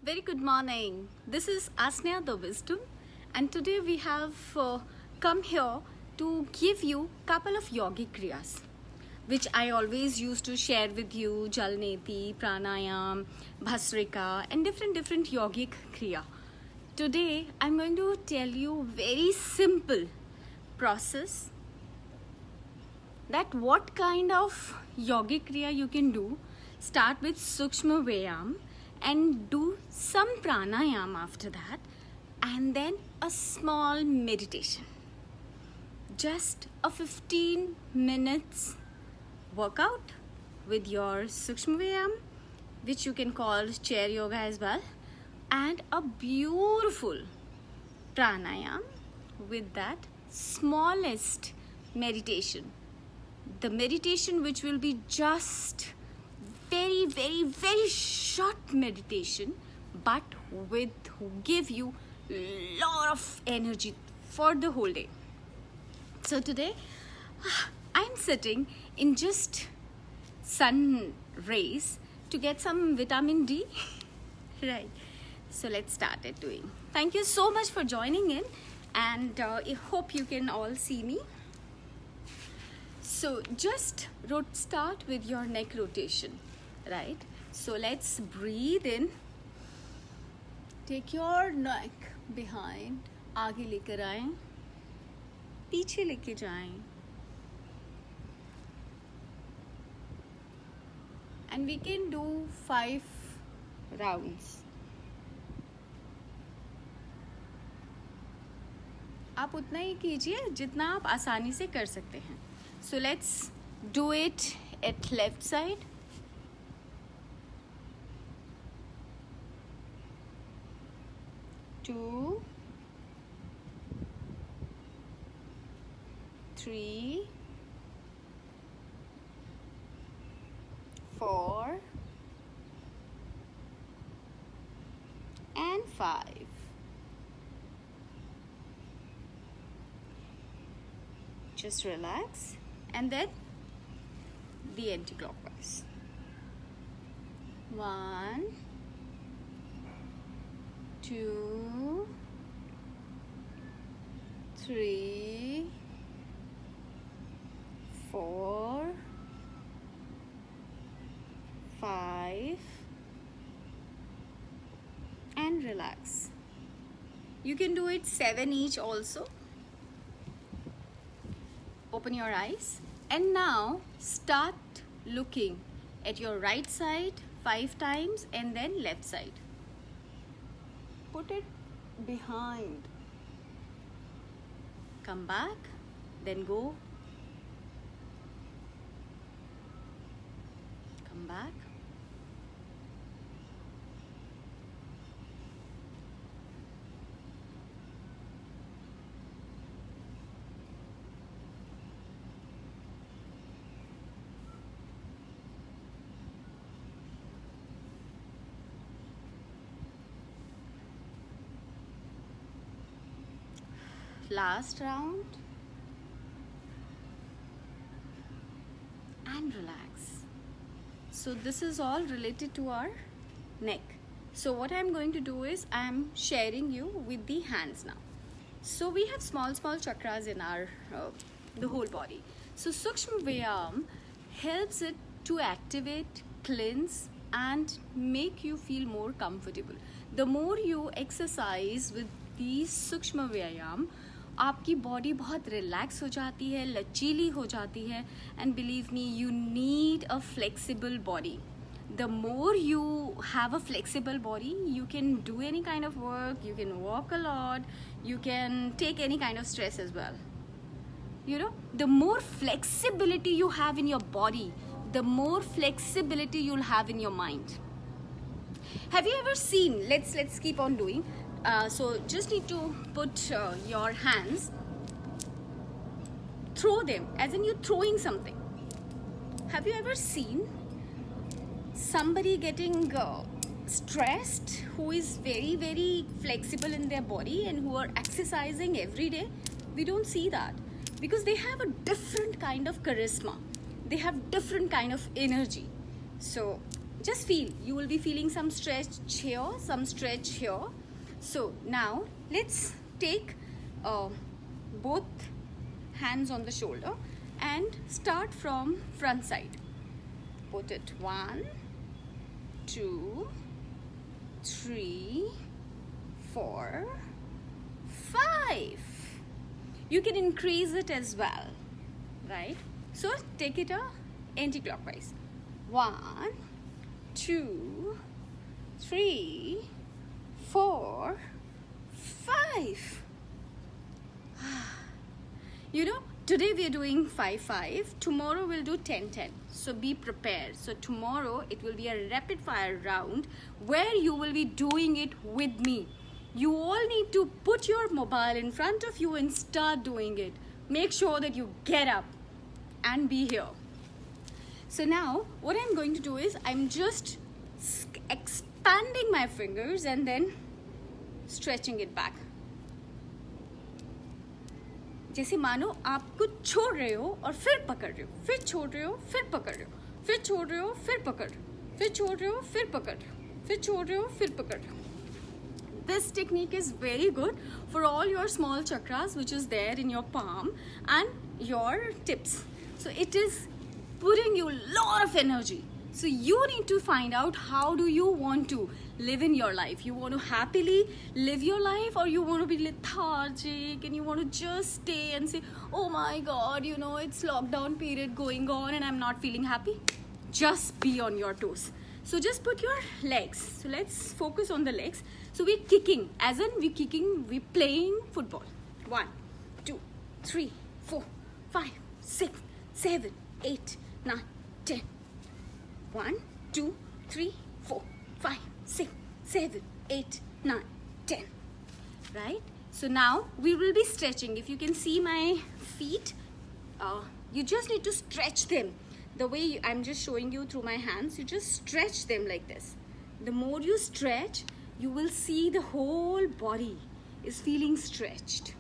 Very good morning. This is Asneha the Wisdom, and today we have come here to give you couple of yogic kriyas, which I always used to share with you: Jalneti, Pranayam, Bhasrika, and different yogic kriya. Today I'm going to tell you very simple process that what kind of yogic kriya you can do. Start with Sukshma Vyayam and do some pranayam after that, and then a small meditation. Just a 15 minutes workout with your Sukshma Vyayam, which you can call chair yoga as well, and a beautiful pranayam with that smallest meditation. The meditation which will be just very short meditation, but with give you lot of energy for the whole day. So today I'm sitting in just sun rays to get some vitamin D. Right, so let's start it doing. Thank you so much for joining in, and I hope you can all see me. So just start with your neck rotation, right? So let's breathe in. Take your neck behind, आगे लेकर आएं, पीछे लेके जाएं. And we can do 5 rounds. आप उतना ही कीजिए जितना आप आसानी से कर सकते हैं. So let's do it at left side. Two, 3, 4, and 5. Just relax, and then the anti-clockwise. 1, 2, 3, 4, 5, and relax. You can do it 7 each also. Open your eyes, and now start looking at your right side 5 times and then left side. Put it behind. Come back, then go. Come back. Last round, and relax. So this is all related to our neck. So what I'm going to do is I'm sharing you with the hands now. So we have small chakras in our the whole body. So Sukshma Vyayam helps it to activate, cleanse, and make you feel more comfortable. The more you exercise with these Sukshma Vyayam, आपकी body बहुत relax हो जाती है, लचीली हो जाती है, and believe me, you need a flexible body. The more you have a flexible body, you can do any kind of work, you can walk a lot, you can take any kind of stress as well. You know, the more flexibility you have in your body, the more flexibility you'll have in your mind. Have you ever seen, let's keep on doing. So just need to put your hands, throw them as in you're throwing something. Have you ever seen somebody getting stressed who is very flexible in their body and who are exercising every day? We don't see that because they have a different kind of charisma. They have different kind of energy. So just feel. You will be feeling some stretch here, some stretch here. So now let's take both hands on the shoulder and start from front side. Put it 1, 2, 3, 4, 5. You can increase it as well, right? So take it anti-clockwise. 1, 2, 3, 4, 5. You know, today we are doing 5-5. Tomorrow we'll do 10-10. So be prepared. So tomorrow it will be a rapid fire round where you will be doing it with me. You all need to put your mobile in front of you and start doing it. Make sure that you get up and be here. So now what I'm going to do is I'm just expanding my fingers and then stretching it back. जैसे मानो आप कुछ छोड़ रहे हो और फिर पकड़ रहे हो, फिर छोड़ रहे हो, फिर पकड़ रहे हो, फिर छोड़ रहे हो, फिर पकड़ रहे हो, फिर छोड़ रहे हो, फिर पकड़ रहे हो, फिर छोड़ रहे हो, फिर पकड़ रहे हो. This technique is very good for all your small chakras which is there in your palm and your tips. So it is putting you a lot of energy. So you need to find out how do you want to live in your life. You want to happily live your life, or you want to be lethargic and you want to just stay and say, oh my God, you know, it's lockdown period going on and I'm not feeling happy. Just be on your toes. So just put your legs. So let's focus on the legs. So we're kicking, as in we're playing football. 1, 2, 3, 4, 5, 6, 7, 8, 9, 10. 1, 2, 3, 4, 5, 6, 7, 8, 9, 10. Right? So now we will be stretching. If you can see my feet, you just need to stretch them. The way I'm just showing you through my hands, you just stretch them like this. The more you stretch, you will see the whole body is feeling stretched.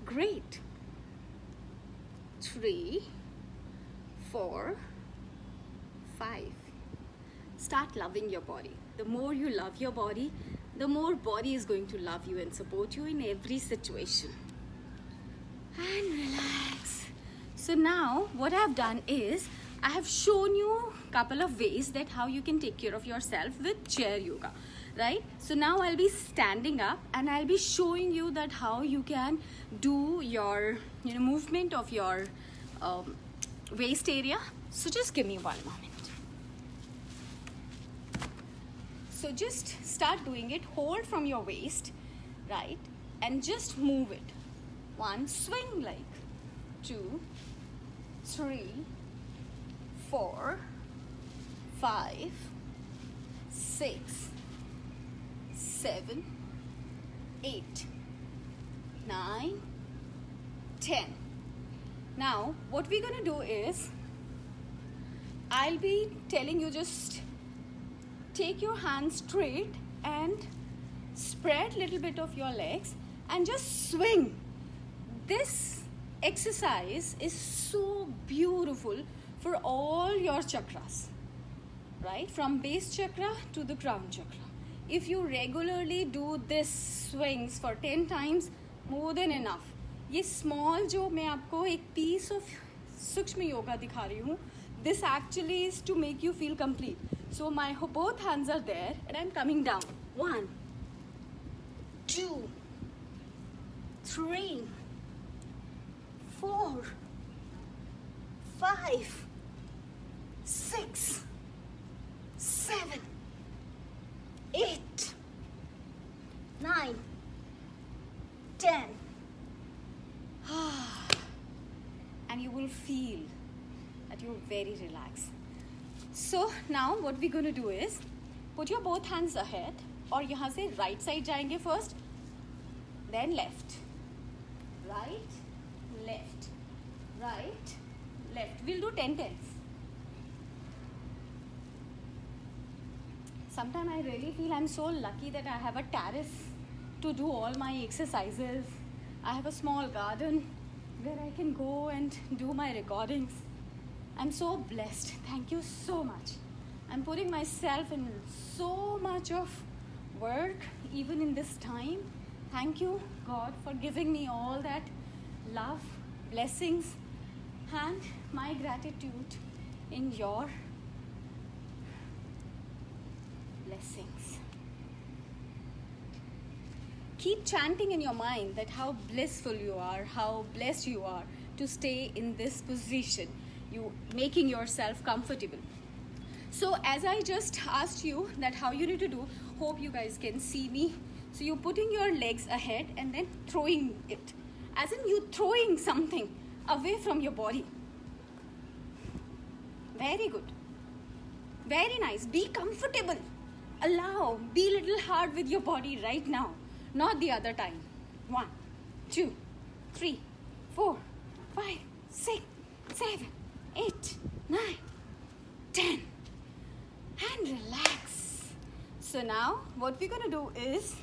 Great. 3, 4, 5. Start loving your body. The more you love your body, the more body is going to love you and support you in every situation. And relax. So now what I've done is I have shown you a couple of ways that how you can take care of yourself with chair yoga, right? So now I'll be standing up and I'll be showing you that how you can do your movement of your waist area. So just give me 1 moment. So just start doing it. Hold from your waist, right? And just move it. 1, swing like 2, 3, 4, 5, 6, 7, 8, 9, 10. Now what we're gonna do is I'll be telling you just take your hands straight and spread a little bit of your legs and just swing. This exercise is so beautiful for all your chakras, right? From base chakra to the crown chakra. If you regularly do this swings for 10 times, more than enough. ये small जो मैं आपको एक piece of सूक्ष्म yoga दिखा रही हूँ, this actually is to make you feel complete. So my both hands are there and I'm coming down. 1, 2, 3, 4, 5, 6, 7, 8, 9, 10. And you will feel that you're very relaxed. So now what we're going to do is put your both hands ahead और यहाँ से right side जाएंगे first, then left, right, left, right, left. We'll do 10 tens. Sometimes I really feel I'm so lucky that I have a terrace to do all my exercises. I have a small garden where I can go and do my recordings. I'm so blessed. Thank you so much. I'm putting myself in so much of work even in this time. Thank you, God, for giving me all that love, blessings, and my gratitude in your blessings. Keep chanting in your mind that how blissful you are, how blessed you are to stay in this position, you making yourself comfortable. So as I just asked you that how you need to do, hope you guys can see me. So you're putting your legs ahead and then throwing it, as in you throwing something away from your body. Very good. Very nice. Be comfortable. Allow. Be a little hard with your body right now, not the other time. 1, 2, 3, 4, 5, 6, 7, 8, 9, 10. And relax. So now what we're going to do is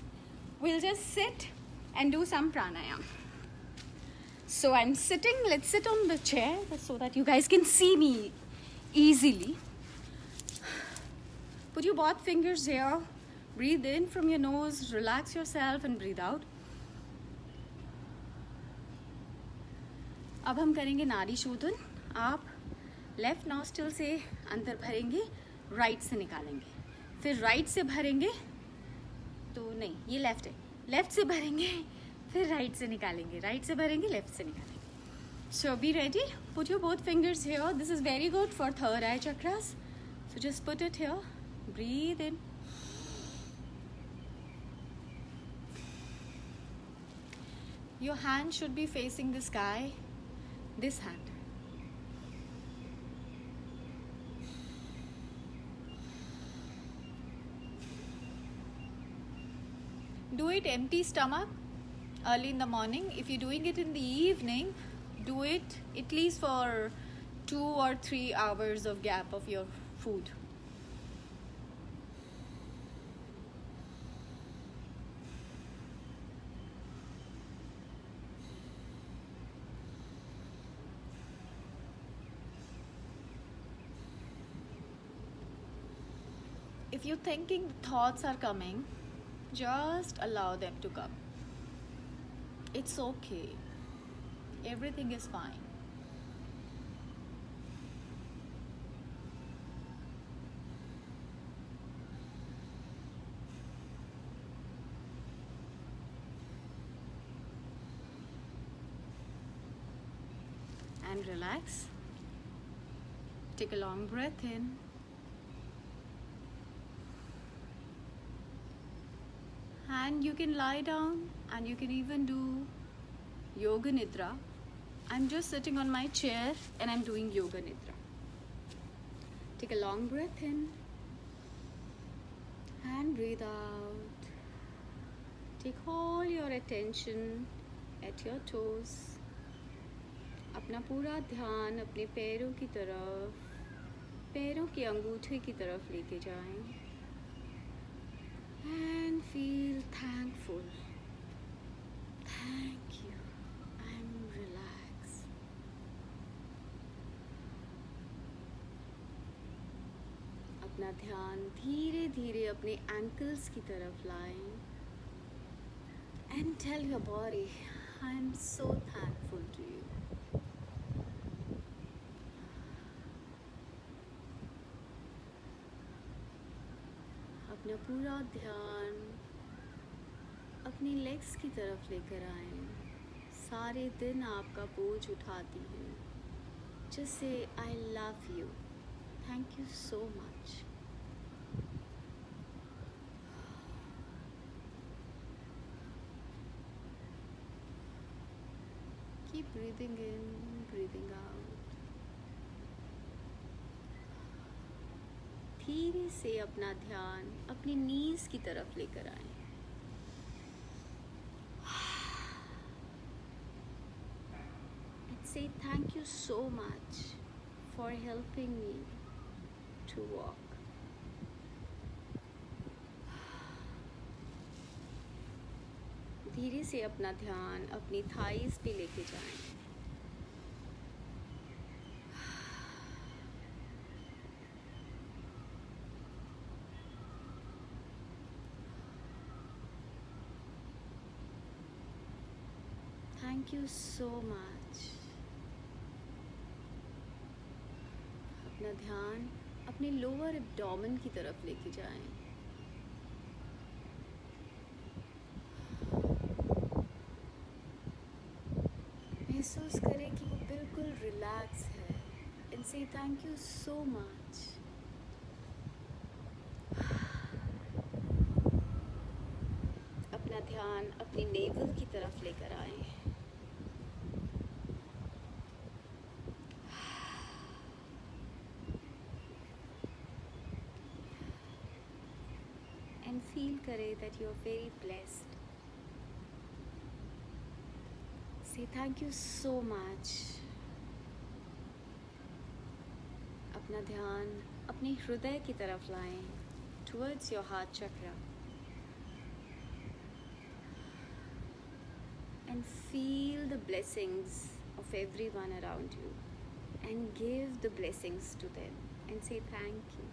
we'll just sit and do some pranayam. So I'm sitting. Let's sit on the chair so that you guys can see me easily. Put your both fingers here. Breathe in from your nose. Relax yourself and breathe out. अब हम करेंगे नाड़ी शोधन. आप left nostril से अंदर भरेंगे, right से निकालेंगे. फिर राइट से भरेंगे, तो नहीं, ये लेफ्ट है. लेफ्ट से भरेंगे, फिर राइट से निकालेंगे. राइट से भरेंगे, लेफ्ट से निकालेंगे. So be ready. Put your both fingers here. This is very good for third eye chakras. So just put it here. Breathe in. Your hand should be facing the sky. This hand. Do it empty stomach early in the morning. If you're doing it in the evening, do it at least for 2 or 3 hours of gap of your food. If you're thinking thoughts are coming, just allow them to come. It's okay. Everything is fine. And relax. Take a long breath in. And you can lie down and you can even do Yoga Nidra. I'm just sitting on my chair and I'm doing Yoga Nidra. Take a long breath in and breathe out. Take all your attention at your toes. अपना पूरा ध्यान अपने पैरों की तरफ, पैरों के अंगूठे की तरफ लेके जाएं. And feel thankful. Thank you. I'm relaxed. अपना ध्यान धीरे धीरे अपने ankles की तरफ लाएं. And tell your body, I'm so thankful to you. अपना पूरा ध्यान अपनी लेग्स की तरफ लेकर आएं. सारे दिन आपका बोझ उठाती हैं. Just say, I love you. Thank you so much. Keep breathing in, breathing out. धीरे से अपना ध्यान अपनी नीज की तरफ लेकर आएं. And say thank you so much for helping me to walk. धीरे से अपना ध्यान अपनी थाइस पे लेके जाएं. Thank you so much. अपना ध्यान अपने लोअर एब्डोमेन की तरफ लेके जाएं। महसूस करें कि वो बिल्कुल रिलैक्स है। एंड से थैंक यू सो मच। अपना ध्यान अपनी नेवल की तरफ लेकर आएं। एंड फील करें that you are very blessed. Say thank you so much. अपना ध्यान अपने हृदय की तरफ लाएं, towards your heart chakra, and feel the blessings of everyone around you and give the blessings to them and say thank you.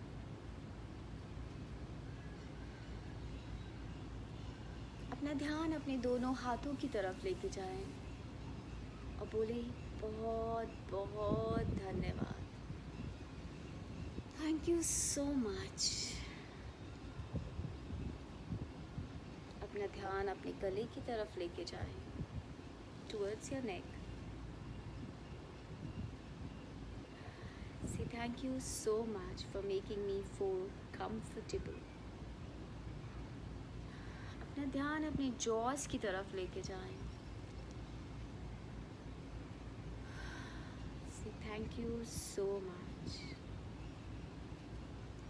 अपना ध्यान अपने दोनों हाथों की तरफ लेके जाएं और बोले बहुत बहुत धन्यवाद, थैंक यू सो मच। अपना ध्यान अपने गले की तरफ लेके जाएं, towards your neck. Say thank you so much for making me feel comfortable. अपना ध्यान अपने जॉस की तरफ लेके जाएं। Say thank you so much.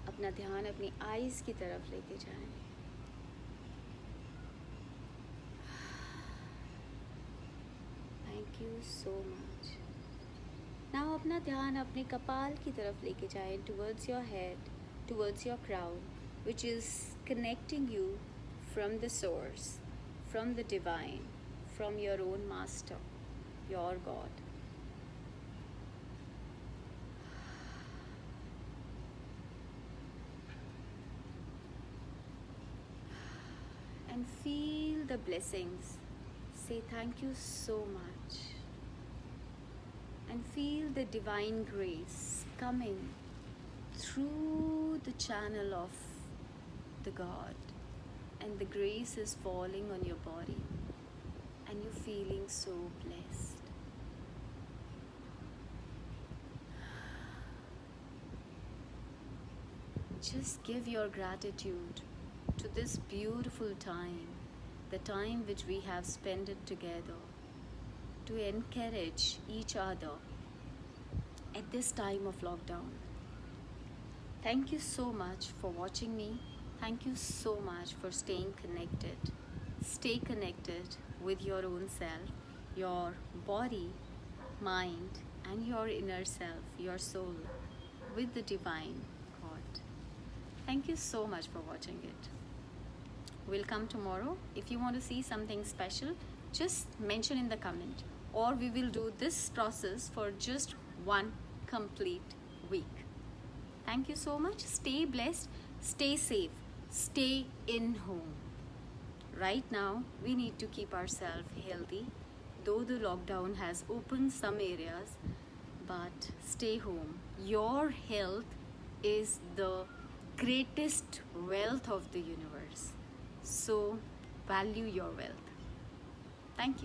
अपना ध्यान अपनी आईज की तरफ लेके जाएं। Thank you so much. Now अपना ध्यान अपने कपाल की तरफ लेके जाएं, towards your head, towards your crown, which is connecting you from the source, from the divine, from your own master, your God. And feel the blessings. Say thank you so much. And feel the divine grace coming through the channel of the God. And the grace is falling on your body. And you're feeling so blessed. Just give your gratitude to this beautiful time, the time which we have spent it together, to encourage each other at this time of lockdown. Thank you so much for watching me. Thank you so much for staying connected. Stay connected with your own self, your body, mind, and your inner self, your soul, with the divine God. Thank you so much for watching it. We'll come tomorrow. If you want to see something special, just mention in the comment, or we will do this process for just one complete week. Thank you so much. Stay blessed, stay safe, stay in home. Right now, we need to keep ourselves healthy. Though the lockdown has opened some areas, but stay home. Your health is the greatest wealth of the universe. So value your wealth. Thank you.